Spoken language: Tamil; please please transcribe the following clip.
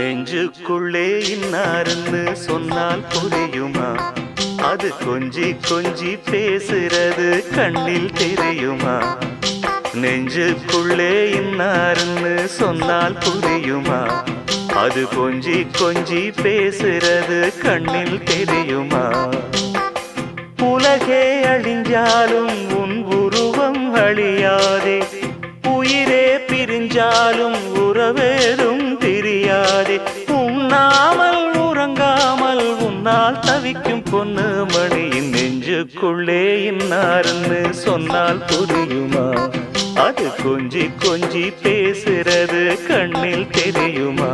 நெஞ்சுக்குள்ளே இன்னாருன்னு சொன்னால் புரியுமா? அது கொஞ்சி கொஞ்சி பேசுறது கண்ணில் தெரியுமா? நெஞ்சுக்குள்ளே இன்னாருன்னு சொன்னால் புரியுமா? அது கொஞ்சி கொஞ்சி பேசுறது கண்ணில் தெரியுமா? உலகே அழிஞ்சாலும் உன் உருவம் அழியாதே, உயிரே பிரிஞ்சாலும் உறவேதும் தெரியாதே. உண்ணாமல் உறங்காமல் உன்னால் தவிக்கும் பொண்ணு மணியின் நெஞ்சுக்குள்ளே இன்னாருன்னு சொன்னால் புரியுமா? அது கொஞ்சி கொஞ்சி பேசுறது கண்ணில் தெரியுமா?